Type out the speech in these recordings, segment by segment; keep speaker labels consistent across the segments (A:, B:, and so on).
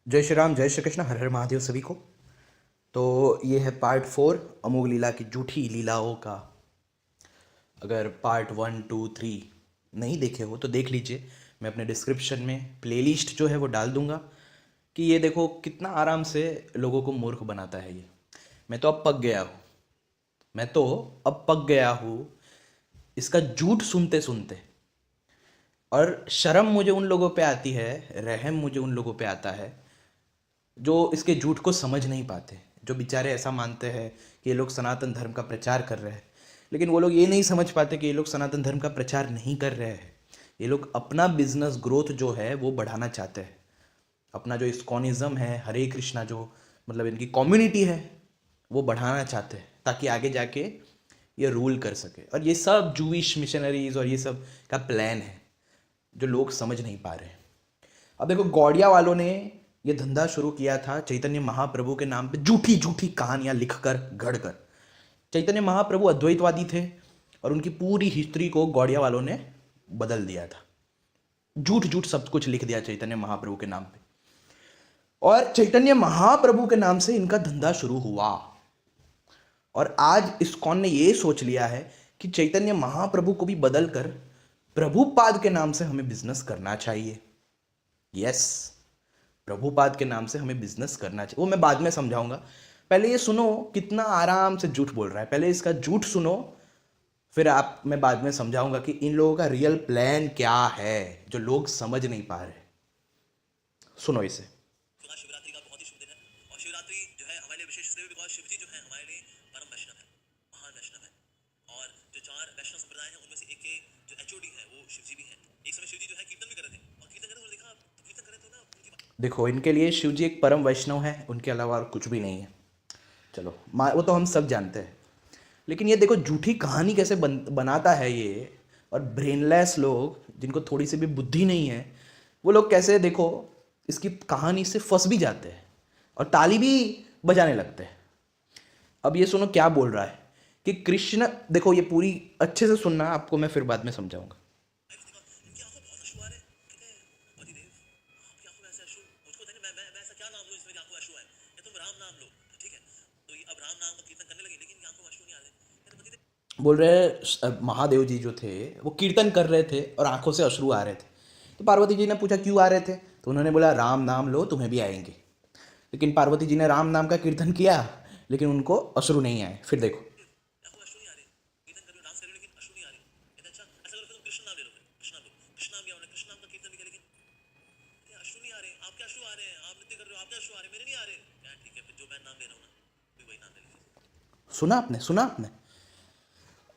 A: जय श्री राम, जय श्री कृष्ण, हर हर महादेव सभी को। तो ये है पार्ट 4 अमोघ लीला की झूठी लीलाओं का। अगर पार्ट 1, 2, 3 नहीं देखे हो तो देख लीजिए। मैं अपने डिस्क्रिप्शन में प्लेलिस्ट जो है वो डाल दूंगा कि ये देखो कितना आराम से लोगों को मूर्ख बनाता है ये। मैं तो अब पक गया हूँ, इसका झूठ सुनते सुनते। और शर्म मुझे उन लोगों पे आती है, रहम मुझे उन लोगों पे आता है जो इसके झूठ को समझ नहीं पाते, जो बेचारे ऐसा मानते हैं कि ये लोग सनातन धर्म का प्रचार कर रहे हैं, लेकिन वो लोग ये नहीं समझ पाते कि ये लोग सनातन धर्म का प्रचार नहीं कर रहे हैं। ये लोग अपना बिजनेस ग्रोथ जो है वो बढ़ाना चाहते हैं। अपना जो इस्कॉनिज़्म है, हरे कृष्णा जो मतलब इनकी कम्युनिटी है, वो बढ़ाना चाहते हैं ताकि आगे जाके ये रूल कर सके। और ये सब जूइश मिशनरीज और ये सब का प्लान है जो लोग समझ नहीं पा रहे हैं। अब देखो, गौड़िया वालों ने ये धंधा शुरू किया था चैतन्य महाप्रभु के नाम पे, झूठी झूठी कहानियां लिखकर गढ़कर। चैतन्य महाप्रभु अद्वैतवादी थे और उनकी पूरी हिस्ट्री को गौड़िया वालों ने बदल दिया था। झूठ झूठ सब कुछ लिख दिया चैतन्य महाप्रभु के नाम पे, और चैतन्य महाप्रभु के नाम से इनका धंधा शुरू हुआ। और आज इस्कॉन ने ये सोच लिया है कि चैतन्य महाप्रभु को भी बदलकर प्रभुपाद के नाम से हमें बिजनेस करना चाहिए। यस, प्रभुपाद के नाम से हमें बिजनेस करना चाहिए। वो मैं बाद में समझाऊंगा, पहले ये सुनो कितना आराम से झूठ बोल रहा है। पहले इसका झूठ सुनो, फिर मैं बाद में समझाऊंगा कि इन लोगों का रियल प्लान क्या है जो लोग समझ नहीं पा रहे। सुनो इसे।
B: शिवरात्रि का बहुत ही शुभ दिन है और शिवरात्रि जो है हमारे लिए विशेष इसलिए भी बिकॉज शिवजी जो है हमारे लिए परम वैष्णव है, महान वैष्णव है। और जो 4 वैष्णव संप्रदाय हैं उनमें से एक के जो एचओडी है वो शिवजी भी हैं। एक समय शिवजी जो है कीर्तन भी कर रहे थे और कीर्तन करते हुए देखा तो कीर्तन कर रहे थे ना उनकी।
A: देखो, इनके लिए शिवजी एक परम वैष्णव है, उनके अलावा और कुछ भी नहीं है। चलो, वो तो हम सब जानते हैं, लेकिन ये देखो झूठी कहानी कैसे बनाता है ये। और ब्रेनलेस लोग जिनको थोड़ी सी भी बुद्धि नहीं है, वो लोग कैसे देखो इसकी कहानी से फंस भी जाते हैं और ताली भी बजाने लगते हैं। अब ये सुनो क्या बोल रहा है कि कृष्ण, देखो ये पूरी अच्छे से सुनना, आपको मैं फिर बाद में समझाऊंगा।
B: इनकी आंखों बहुत अश्रु आ रहे हैं। कहते हैं पतिदेव आपकी आंखों में ऐसे अश्रु, मुझको बताइए मैं ऐसा क्या नाम लूं जिसमें आंखों में अश्रु आए? या तुम राम नाम लो तो ठीक है। तो ये अब राम नाम का कीर्तन करने लगे लेकिन इनकी आंखों में अश्रु नहीं आ रहे। कहते पतिदेव,
A: बोल रहे महादेव जी जो थे वो कीर्तन कर रहे थे और आंखों से अश्रु आ रहे थे। तो पार्वती जी ने पूछा क्यों आ रहे थे, तो उन्होंने बोला राम नाम लो तुम्हें भी आएंगे। लेकिन पार्वती जी ने राम नाम का कीर्तन किया, लेकिन उनको अश्रु नहीं आए। फिर देखो,
B: आंखों में अश्रु नहीं आ रहे। कीर्तन कर रहे हो, डांस कर रहे हो, लेकिन अश्रु नहीं आ रहे। कहते अच्छा ऐसा करो फिर तुम कृष्ण नाम ले लो। फिर कृष्ण नाम लो, कृष्ण नाम किया उन्होंने, कृष्ण नाम का कीर्तन भी किया, लेकिन ये अश्रु नहीं आ रहे। आपके अश्रु आ रहे हैं, आप नृत्य कर रहे हो, आपके अश्रु आ रहे हैं, मेरे नहीं आ रहे। क्या ठीक है, फिर जो मैं नाम ले रहा हूँ ना भी वही नाम ले लीजिए।
A: सुना आपने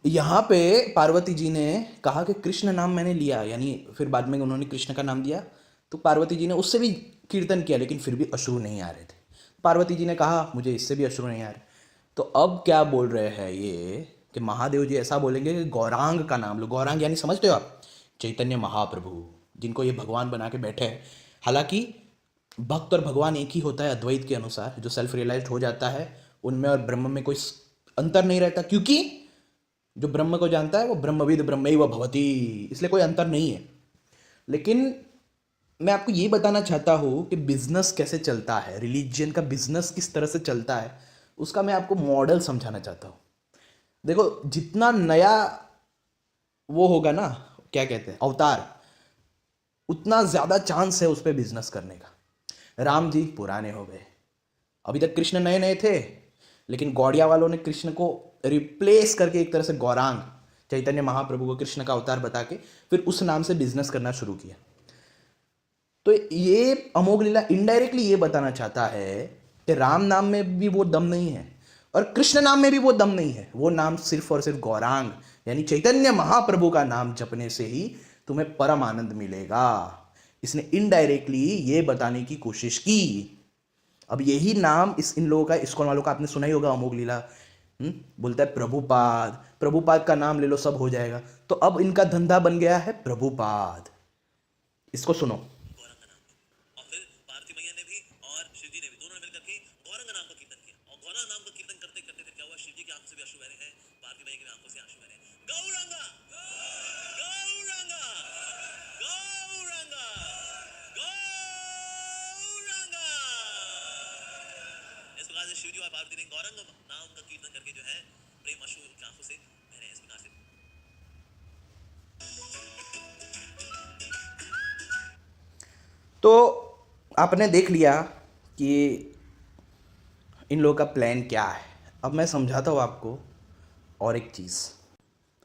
A: यहाँ पे पार्वती जी ने कहा कि कृष्ण नाम मैंने लिया, यानी फिर बाद में उन्होंने कृष्ण का नाम दिया। तो पार्वती जी ने उससे भी कीर्तन किया, लेकिन फिर भी अश्रु नहीं आ रहे थे। पार्वती जी ने कहा मुझे इससे भी अश्रु नहीं आ रहे। तो अब क्या बोल रहे हैं ये कि महादेव जी ऐसा बोलेंगे कि गौरांग का नाम लो। गौरांग यानी समझते हो आप, चैतन्य महाप्रभु, जिनको ये भगवान बना के बैठे हैं। हालांकि भक्त और भगवान एक ही होता है अद्वैत के अनुसार। जो सेल्फ रियलाइज्ड हो जाता है उनमें और ब्रह्म में कोई अंतर नहीं रहता, क्योंकि जो ब्रह्म को जानता है वो ब्रह्मविद ब्रह्मैव भवति, इसलिए कोई अंतर नहीं है। लेकिन मैं आपको ये बताना चाहता हूँ कि बिजनेस कैसे चलता है, रिलीजन का बिजनेस किस तरह से चलता है, उसका मैं आपको मॉडल समझाना चाहता हूँ। देखो, जितना नया वो होगा ना, क्या कहते हैं, अवतार, उतना ज़्यादा चांस है उस पर बिजनेस करने का। राम जी पुराने हो गए, अभी तक कृष्ण नए नए थे, लेकिन गौड़िया वालों ने कृष्ण को रिप्लेस करके एक तरह से गौरांग चैतन्य महाप्रभु को कृष्ण का अवतार बता के फिर उस नाम से बिजनेस करना शुरू किया। तो ये अमोघ लीला इनडायरेक्टली ये बताना चाहता है कि राम नाम में भी वो दम नहीं है और कृष्ण नाम में भी वो दम नहीं है। वो नाम सिर्फ और सिर्फ गौरांग यानी चैतन्य महाप्रभु का नाम जपने से ही तुम्हें परम आनंद मिलेगा। इसने इनडायरेक्टली ये बताने की कोशिश की। अब यही नाम इन लोगों का, इस्कॉन वालों का आपने सुना ही होगा, अमोघ लीला। बोलता है प्रभुपाद, प्रभुपाद का नाम ले लो सब हो जाएगा। तो अब इनका धंधा बन गया है प्रभुपाद। इसको सुनो।
B: गौरंग का नाम लो। और फिर पार्वती मैया ने भी और शिवजी ने भी, दोनों ने मिलकर के गौरंग नाम का कीर्तन किया। और गौरंग नाम का कीर्तन करते करते फिर क्या हुआ, शिवजी की आंखों से भी आंसू बह रहे हैं, पार्वती मैया की भी आंखों से आंसू बह रहे हैं। गौरंगा गौरंगा गौरंगा गौरंगा बाद शिव जी और पार्वती ने गौरंग नाम का कीर्तन करके जो है प्रेम अश्रु की आंखों से बह रहे हैं इस प्रकार से।
A: तो आपने देख लिया कि इन लोगों का प्लान क्या है। अब मैं समझाता हूँ आपको और एक चीज़।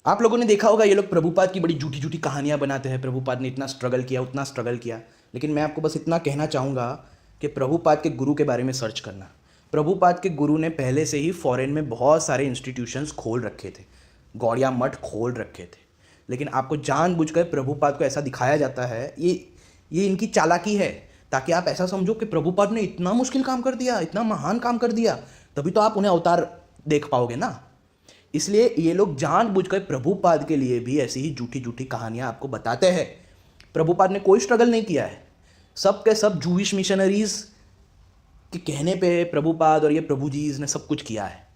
A: आप लोगों ने देखा होगा ये लोग प्रभुपाद की बड़ी झूठी झूठी कहानियाँ बनाते हैं, प्रभुपाद ने इतना स्ट्रगल किया उतना स्ट्रगल किया। लेकिन मैं आपको बस इतना कहना चाहूँगा कि प्रभुपाद के गुरु के बारे में सर्च करना। प्रभुपाद के गुरु ने पहले से ही फॉरेन में बहुत सारे इंस्टीट्यूशंस खोल रखे थे, गौड़िया मठ खोल रखे थे। लेकिन आपको जानबूझकर प्रभुपाद को ऐसा दिखाया जाता है, ये इनकी चालाकी है, ताकि आप ऐसा समझो कि प्रभुपाद ने इतना मुश्किल काम कर दिया, इतना महान काम कर दिया, तभी तो आप उन्हें अवतार देख पाओगे ना। इसलिए ये लोग जानबूझकर प्रभुपाद के लिए भी ऐसी ही झूठी झूठी कहानियां आपको बताते हैं। प्रभुपाद ने कोई स्ट्रगल नहीं किया है, सब के सब जूविश मिशनरीज के कहने पे प्रभुपाद और ये प्रभु जी ने सब कुछ किया है।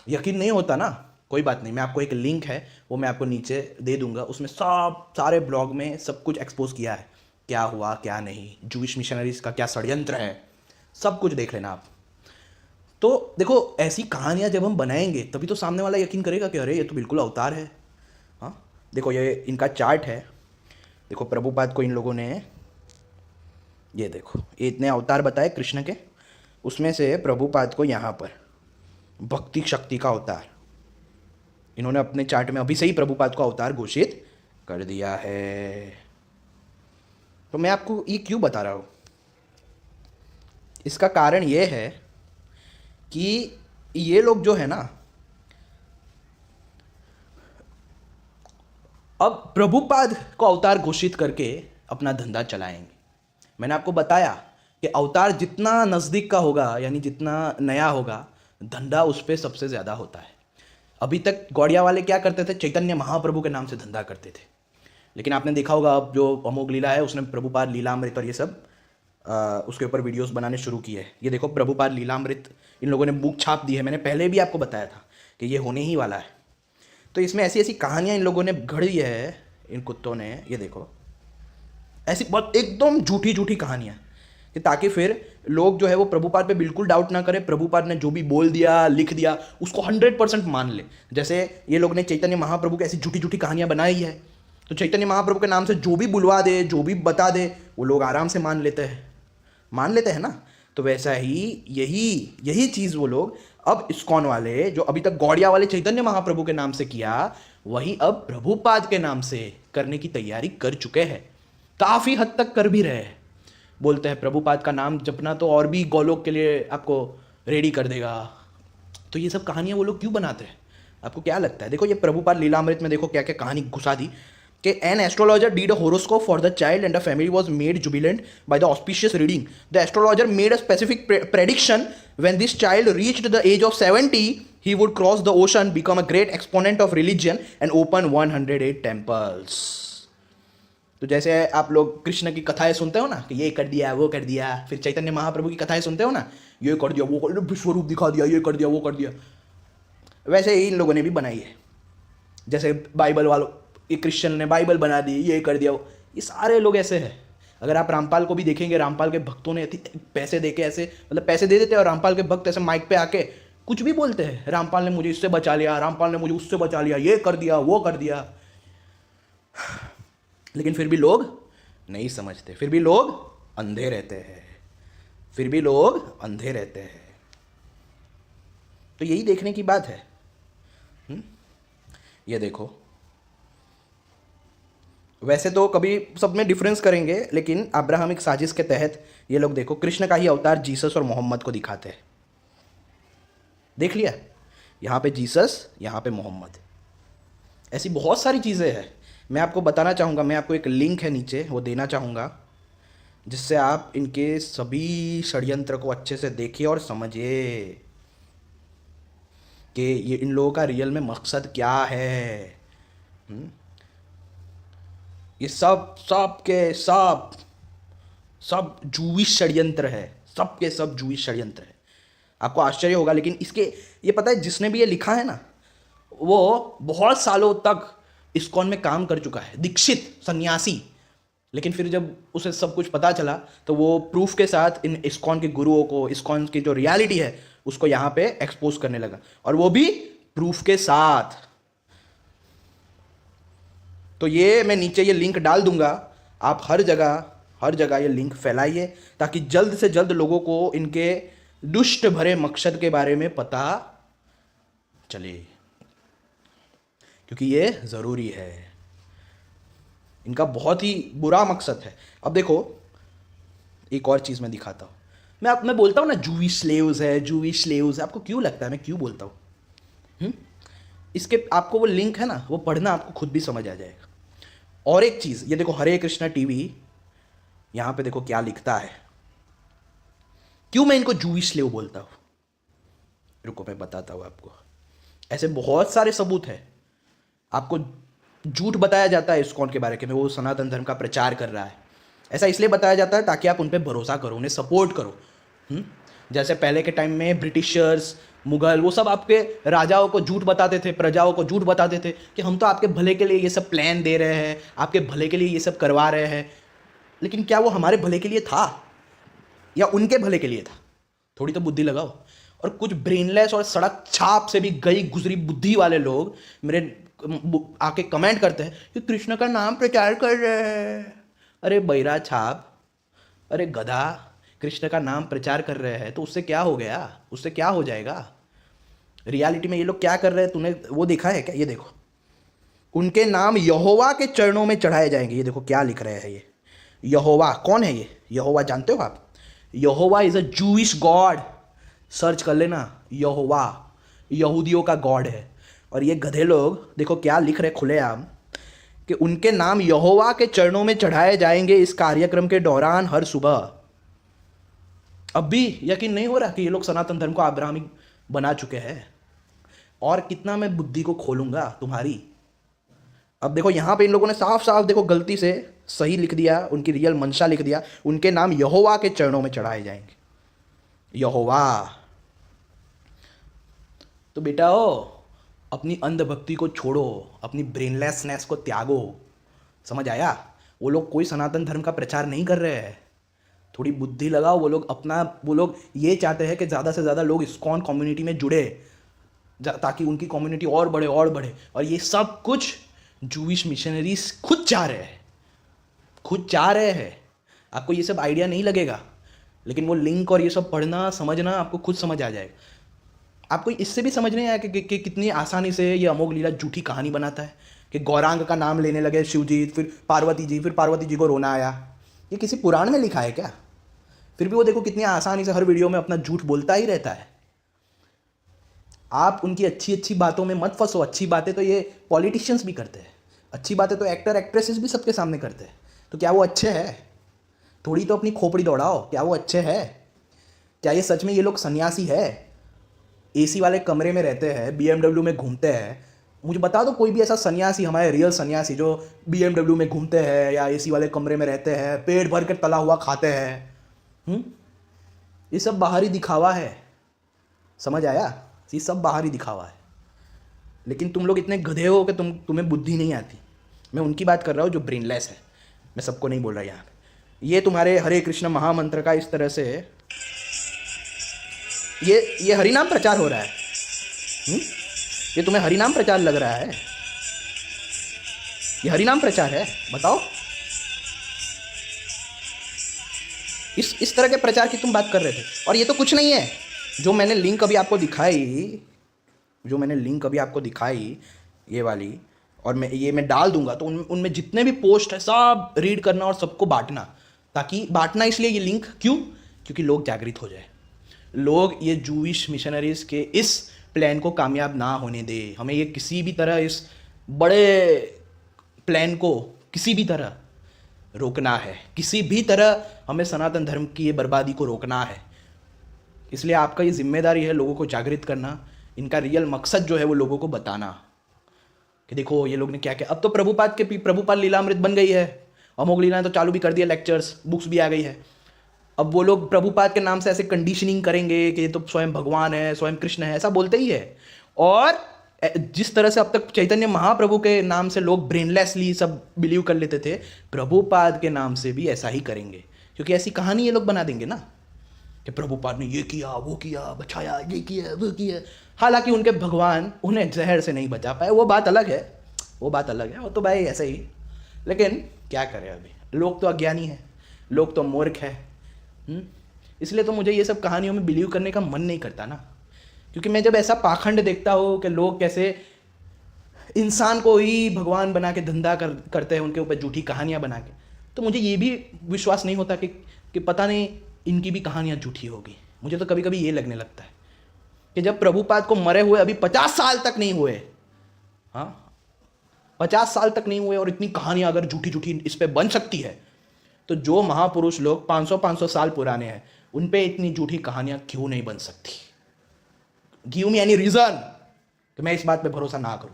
A: यकीन नहीं होता ना, कोई बात नहीं, मैं आपको एक लिंक है वो मैं आपको नीचे दे दूंगा, उसमें सब सारे ब्लॉग में सब कुछ एक्सपोज किया है, क्या हुआ क्या नहीं, जूविश मिशनरीज का क्या षड्यंत्र है, सब कुछ देख लेना आप। तो देखो ऐसी कहानियाँ जब हम बनाएंगे तभी तो सामने वाला यकीन करेगा कि अरे ये तो बिल्कुल अवतार है। हाँ देखो ये इनका चार्ट है, देखो प्रभुपाद को इन लोगों ने, ये देखो ये इतने अवतार बताए कृष्ण के, उसमें से प्रभुपाद को यहाँ पर भक्ति शक्ति का अवतार इन्होंने अपने चार्ट में अभी से ही प्रभुपाद को अवतार घोषित कर दिया है। तो मैं आपको ये क्यों बता रहा हूँ, इसका कारण ये है कि ये लोग जो है ना, अब प्रभुपाद को अवतार घोषित करके अपना धंधा चलाएंगे। मैंने आपको बताया कि अवतार जितना नज़दीक का होगा, यानी जितना नया होगा, धंधा उस पर सबसे ज़्यादा होता है। अभी तक गौड़िया वाले क्या करते थे, चैतन्य महाप्रभु के नाम से धंधा करते थे। लेकिन आपने देखा होगा अब जो अमोघ लीला है उसने प्रभुपाद लीलामृत और ये सब उसके ऊपर वीडियोस बनाने शुरू किए हैं। ये देखो प्रभुपाद लीलामृत इन लोगों ने बुक छाप दी है, मैंने पहले भी आपको बताया था कि ये होने ही वाला है। तो इसमें ऐसी ऐसी कहानियाँ इन लोगों ने घड़ी है, इन कुत्तों ने, ये देखो ऐसी बहुत एकदम झूठी झूठी कहानियाँ, कि ताकि फिर लोग जो है वो प्रभुपाद पे बिल्कुल डाउट ना करें, प्रभुपाद ने जो भी बोल दिया लिख दिया उसको 100% मान ले। जैसे ये लोग ने चैतन्य महाप्रभु की ऐसी झूठी झूठी कहानियाँ बनाई है, तो चैतन्य महाप्रभु के नाम से जो भी बुलवा दे, जो भी बता दे, वो लोग आराम से मान लेते हैं ना। तो वैसा ही यही चीज़ वो लोग अब इस्कॉन वाले, जो अभी तक गौड़िया वाले चैतन्य महाप्रभु के नाम से किया, वही अब प्रभुपाद के नाम से करने की तैयारी कर चुके हैं, काफ़ी हद तक कर भी रहे हैं। बोलते हैं प्रभुपाद का नाम जपना तो और भी गौलोक के लिए आपको रेडी कर देगा। तो ये सब कहानियाँ वो लोग क्यों बनाते हैं, आपको क्या लगता है? देखो ये प्रभुपाद लीलामृत में देखो क्या क्या कहानी घुसा दी कि an astrologer did a horoscope for the child and the family was made jubilant by the auspicious reading. The astrologer made a specific prediction: when this child reached the age of 70, he would cross the ocean, become a great exponent of religion and open 108 temples. तो जैसे आप लोग कृष्ण की कथाएं सुनते हो ना कि ये कर दिया वो कर दिया, फिर चैतन्य महाप्रभु की कथाएं सुनते हो ना, ये कर दिया वो कर दिया, विश्वरूप दिखा दिया, ये कर दिया वो कर दिया, वैसे ही इन लोगों ने भी बनाई है। जैसे बाइबल वालों, ये क्रिश्चियन ने बाइबल बना दी, ये कर दिया, ये सारे लोग ऐसे हैं। अगर आप रामपाल को भी देखेंगे, रामपाल के भक्तों ने पैसे दे के ऐसे, मतलब पैसे दे देते हैं और रामपाल के भक्त ऐसे माइक पे आके कुछ भी बोलते हैं, रामपाल ने मुझे इससे बचा लिया, रामपाल ने मुझे उससे बचा लिया, ये कर दिया वो कर दिया। लेकिन फिर भी लोग नहीं समझते, फिर भी लोग अंधे रहते हैं, तो यही देखने की बात है। ये देखो, वैसे तो कभी सब में डिफरेंस करेंगे, लेकिन अब्राहमिक साजिश के तहत ये लोग देखो कृष्ण का ही अवतार जीसस और मोहम्मद को दिखाते हैं। देख लिया, यहाँ पे जीसस, यहाँ पे मोहम्मद, ऐसी बहुत सारी चीज़ें हैं। मैं आपको बताना चाहूँगा, मैं आपको एक लिंक है नीचे वो देना चाहूँगा, जिससे आप इनके सभी षड्यंत्र को अच्छे से देखिए और समझिए कि ये इन लोगों का रियल में मकसद क्या है। ये सब जूविश षड्यंत्र है, सब के सब जूविश षड्यंत्र है। आपको आश्चर्य होगा, लेकिन इसके ये पता है जिसने भी ये लिखा है ना, वो बहुत सालों तक इस्कॉन में काम कर चुका है, दीक्षित सन्यासी, लेकिन फिर जब उसे सब कुछ पता चला तो वो प्रूफ के साथ इन इस्कॉन के गुरुओं को, इस्कॉन की जो रियलिटी है उसको यहाँ पे एक्सपोज करने लगा, और वो भी प्रूफ के साथ। तो ये मैं नीचे ये लिंक डाल दूंगा, आप हर जगह ये लिंक फैलाइए ताकि जल्द से जल्द लोगों को इनके दुष्ट भरे मकसद के बारे में पता चले, क्योंकि ये ज़रूरी है। इनका बहुत ही बुरा मकसद है। अब देखो एक और चीज़ मैं दिखाता हूँ। मैं बोलता हूँ ना जूविश स्लेव्स है, जूविश स्लेव्स है, आपको क्यों लगता है मैं क्यों बोलता हूँ? इसके आपको वो लिंक है ना, वो पढ़ना आपको खुद भी समझ आ जाएगा। और एक चीज़, ये देखो हरे कृष्णा टीवी, यहाँ पे देखो क्या लिखता है। क्यों मैं इनको जूविश स्लेव बोलता हूँ, रुको मैं बताता हूँ आपको। ऐसे बहुत सारे सबूत है। आपको झूठ बताया जाता है इस्कॉन के बारे में, वो सनातन धर्म का प्रचार कर रहा है। ऐसा इसलिए बताया जाता है ताकि आप उन पर भरोसा करो, उन्हें सपोर्ट करो। जैसे पहले के टाइम में ब्रिटिशर्स, मुगल, वो सब आपके राजाओं को झूठ बताते थे, प्रजाओं को झूठ बताते थे कि हम तो आपके भले के लिए ये सब प्लान दे रहे हैं, आपके भले के लिए ये सब करवा रहे हैं। लेकिन क्या वो हमारे भले के लिए था या उनके भले के लिए था? थोड़ी तो बुद्धि लगाओ। और कुछ ब्रेनलेस और सड़क छाप से भी गई गुजरी बुद्धि वाले लोग मेरे आके कमेंट करते हैं कि कृष्ण का नाम प्रचार कर रहे हैं। अरे बैरा छाप, अरे गधा, कृष्ण का नाम प्रचार कर रहे हैं तो उससे क्या हो गया, उससे क्या हो जाएगा? रियलिटी में ये लोग क्या कर रहे हैं तूने वो देखा है क्या? ये देखो, उनके नाम यहोवा के चरणों में चढ़ाए जाएंगे। ये देखो क्या लिख रहे हैं ये। यहोवा कौन है? ये यहोवा जानते हो आप? Jehovah is a Jewish God, search कर लेना। यहोवा यहूदियों का गॉड है। और ये गधे लोग देखो क्या लिख रहे खुलेआम कि उनके नाम यहोवा के चरणों में चढ़ाए जाएंगे इस कार्यक्रम के दौरान हर सुबह। अब भी यकीन नहीं हो रहा कि ये लोग सनातन धर्म को अब्राहमिक बना चुके हैं? और कितना मैं बुद्धि को खोलूंगा तुम्हारी। अब देखो यहाँ पे इन लोगों ने साफ साफ देखो गलती से सही लिख दिया, उनकी रियल मंशा लिख दिया। उनके नाम यहोवा के चरणों में चढ़ाए जाएंगे। यहोवा। तो बेटा अपनी अंधभक्ति को छोड़ो, अपनी ब्रेनलेसनेस को त्यागो। समझ आया? वो लोग कोई सनातन धर्म का प्रचार नहीं कर रहे हैं। थोड़ी बुद्धि लगाओ। वो लोग ये चाहते हैं कि ज़्यादा से ज़्यादा लोग इस्कॉन कम्युनिटी में जुड़े ताकि उनकी कम्युनिटी और बढ़े और बढ़े। और ये सब कुछ जूविश मिशनरीज खुद चाह रहे हैं। आपको ये सब आइडिया नहीं लगेगा, लेकिन वो लिंक और ये सब पढ़ना समझना आपको खुद समझ आ जाएगा। आपको इससे भी समझ नहीं आया कि कितनी आसानी से ये अमोघ लीला झूठी कहानी बनाता है कि गौरांग का नाम लेने लगे शिव जी, फिर पार्वती जी को रोना आया। ये किसी पुराण में लिखा है क्या? फिर भी वो देखो कितनी आसानी से हर वीडियो में अपना झूठ बोलता ही रहता है। आप उनकी अच्छी अच्छी बातों में मत फंसो। अच्छी बातें तो ये पॉलिटिशियंस भी करते हैं, अच्छी बातें तो एक्टर एक्ट्रेसेस भी सबके सामने करते हैं। तो क्या वो अच्छे हैं? थोड़ी तो अपनी खोपड़ी दौड़ाओ। क्या वो अच्छे हैं? क्या ये सच में ये लोग सन्यासी है? एसी वाले कमरे में रहते हैं, BMW में घूमते हैं। मुझे बता दो कोई भी ऐसा सन्यासी, हमारे रियल सन्यासी जो BMW में घूमते हैं या एसी वाले कमरे में रहते हैं, पेट भर के तला हुआ खाते हैं। ये सब बाहरी दिखावा है। समझ आया? ये सब बाहरी दिखावा है। लेकिन तुम लोग इतने गधे हो कि तुम्हें बुद्धि नहीं आती। मैं उनकी बात कर रहा हूँ जो ब्रेनलेस है, मैं सबको नहीं बोल रहा यहाँ। ये तुम्हारे हरे कृष्ण महामंत्र का इस तरह से ये हरिनाम प्रचार हो रहा है। ये तुम्हें हरिनाम प्रचार लग रहा है? ये हरिनाम प्रचार है? बताओ। इस तरह के प्रचार की तुम बात कर रहे थे। और ये तो कुछ नहीं है। जो मैंने लिंक अभी आपको दिखाई, ये वाली, और मैं डाल दूंगा, तो उनमें जितने भी पोस्ट है सब रीड करना और सबको बांटना। ताकि बांटना इसलिए ये लिंक क्यों? क्योंकि लोग जागृत हो जाए, लोग ये जूविश मिशनरीज के इस प्लान को कामयाब ना होने दे। हमें ये किसी भी तरह इस बड़े प्लान को किसी भी तरह रोकना है। किसी भी तरह हमें सनातन धर्म की ये बर्बादी को रोकना है। इसलिए आपका ये जिम्मेदारी है लोगों को जागृत करना, इनका रियल मकसद जो है वो लोगों को बताना कि देखो ये लोग ने क्या किया। अब तो प्रभुपाद लीलामृत बन गई है, अमोघ लीला तो चालू भी कर दिया, लेक्चर्स बुक्स भी आ गई है। अब वो लोग प्रभुपाद के नाम से ऐसे कंडीशनिंग करेंगे कि ये तो स्वयं भगवान है, स्वयं कृष्ण है, ऐसा बोलते ही है। और जिस तरह से अब तक चैतन्य महाप्रभु के नाम से लोग ब्रेनलेसली सब बिलीव कर लेते थे, प्रभुपाद के नाम से भी ऐसा ही करेंगे, क्योंकि ऐसी कहानी ये लोग बना देंगे ना कि प्रभुपाद ने ये किया, वो किया, बचाया, ये किया, वो किया। हालांकि उनके भगवान उन्हें जहर से नहीं बचा पाए, वो बात अलग है, वो बात अलग है, वो तो भाई ऐसे ही। लेकिन क्या करें, अभी लोग तो अज्ञानी हैं, लोग तो मूर्ख है। इसलिए तो मुझे ये सब कहानियों में बिलीव करने का मन नहीं करता ना, क्योंकि मैं जब ऐसा पाखंड देखता हूँ कि लोग कैसे इंसान को ही भगवान बना के धंधा करते हैं, उनके ऊपर झूठी कहानियाँ बना के, तो मुझे ये भी विश्वास नहीं होता कि पता नहीं इनकी भी कहानियाँ झूठी होगी। मुझे तो कभी कभी ये लगने लगता है कि जब प्रभुपाद को मरे हुए अभी 50 साल तक नहीं हुए, हाँ 50 साल तक नहीं हुए, और इतनी कहानियाँ अगर झूठी झूठी इस पर बन सकती है, तो जो महापुरुष लोग 500 साल पुराने हैं उन पे इतनी झूठी कहानियाँ क्यों नहीं बन सकती? गिव मी एनी रीज़न कि मैं इस बात पे भरोसा ना करूं।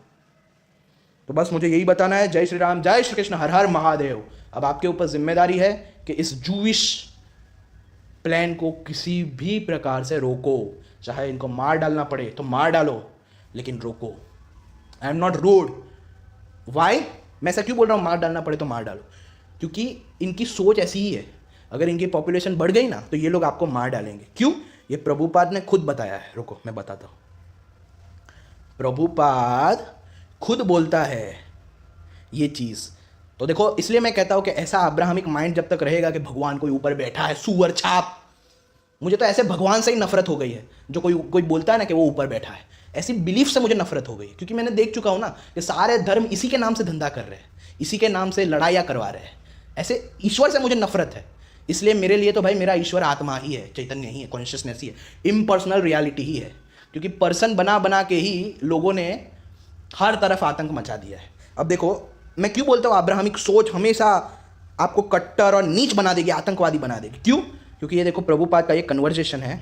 A: तो बस मुझे यही बताना है। जय श्री राम, जय श्री कृष्ण, हर हर महादेव। अब आपके ऊपर जिम्मेदारी है कि इस जूविश प्लान को किसी भी प्रकार से रोको, चाहे इनको मार डालना पड़े तो मार डालो, लेकिन रोको। I am not rude. Why? मैं ऐसा क्यों बोल रहा हूँ मार डालना पड़े तो मार डालो? क्योंकि इनकी सोच ऐसी ही है, अगर इनकी पॉपुलेशन बढ़ गई ना तो ये लोग आपको मार डालेंगे। क्यों? ये प्रभुपाद ने खुद बताया है। रुको मैं बताता हूँ। प्रभुपाद खुद बोलता है ये चीज़। तो देखो, इसलिए मैं कहता हूँ कि ऐसा अब्राहमिक माइंड जब तक रहेगा कि भगवान कोई ऊपर बैठा है, सुअर छाप। मुझे तो ऐसे भगवान से ही नफरत हो गई है, जो कोई बोलता है ना कि वो ऊपर बैठा है, ऐसी बिलीफ से मुझे नफरत हो गई। क्योंकि मैंने देख चुका हूँ ना कि सारे धर्म इसी के नाम से धंधा कर रहे हैं, इसी के नाम से लड़ाइयाँ करवा रहे हैं। ऐसे ईश्वर से मुझे नफरत है। इसलिए मेरे लिए तो भाई मेरा ईश्वर आत्मा ही है, चैतन्य ही है, कॉन्शियसनेस ही है, इम्पर्सनल रियलिटी ही है। क्योंकि पर्सन बना बना के ही लोगों ने हर तरफ आतंक मचा दिया है। अब देखो, मैं क्यों बोलता हूँ अब्राहमिक सोच हमेशा आपको कट्टर और नीच बना देगी, आतंकवादी बना देगी। क्यों? क्योंकि ये देखो प्रभुपाद का ये कन्वर्सेशन है।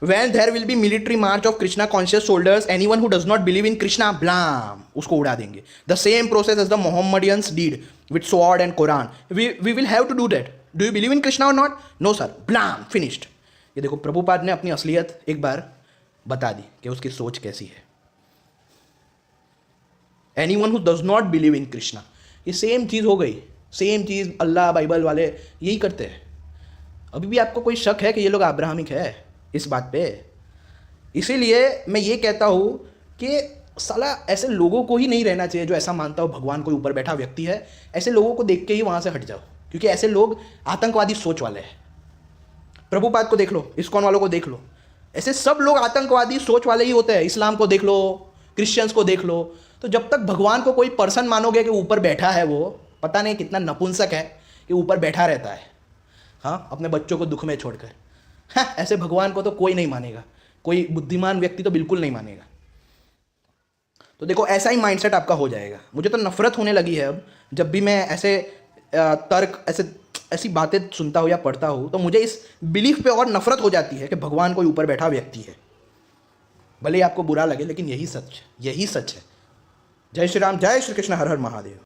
A: When there will be military march of Krishna conscious soldiers, anyone who does not believe in Krishna, blam, उसको उड़ा देंगे। The same process as the Mohammedans did with sword and Quran. We will have to do that. Do you believe in Krishna or not? No sir. Blam, finished. ये देखो प्रभुपाद ने अपनी असलियत एक बार बता दी कि उसकी सोच कैसी है। Anyone who does not believe in Krishna, ये सेम चीज़ हो गई। सेम चीज़ अल्लाह बाइबल वाले यही करते हैं। अभी भी आपको कोई शक है कि ये लोग अब्राहमिक है इस बात पे? इसीलिए मैं ये कहता हूँ कि साला ऐसे लोगों को ही नहीं रहना चाहिए जो ऐसा मानता हो भगवान कोई ऊपर बैठा व्यक्ति है। ऐसे लोगों को देख के ही वहाँ से हट जाओ, क्योंकि ऐसे लोग आतंकवादी सोच वाले हैं। प्रभुपाद को देख लो, इस्कॉन वालों को देख लो, ऐसे सब लोग आतंकवादी सोच वाले ही होते हैं। इस्लाम को देख लो, क्रिश्चियंस को देख लो। तो जब तक भगवान को कोई पर्सन मानोगे कि ऊपर बैठा है, वो पता नहीं कितना नपुंसक है कि ऊपर बैठा रहता है, हाँ, अपने बच्चों को दुख में छोड़कर। हाँ, ऐसे भगवान को तो कोई नहीं मानेगा, कोई बुद्धिमान व्यक्ति तो बिल्कुल नहीं मानेगा। तो देखो, ऐसा ही माइंडसेट आपका हो जाएगा। मुझे तो नफरत होने लगी है अब, जब भी मैं ऐसे तर्क, ऐसी बातें सुनता हूँ या पढ़ता हूँ, तो मुझे इस बिलीफ पे और नफरत हो जाती है कि भगवान कोई ऊपर बैठा व्यक्ति है। भले ही आपको बुरा लगे, लेकिन यही सच है। जय श्री राम, जय श्री कृष्ण, हर हर महादेव।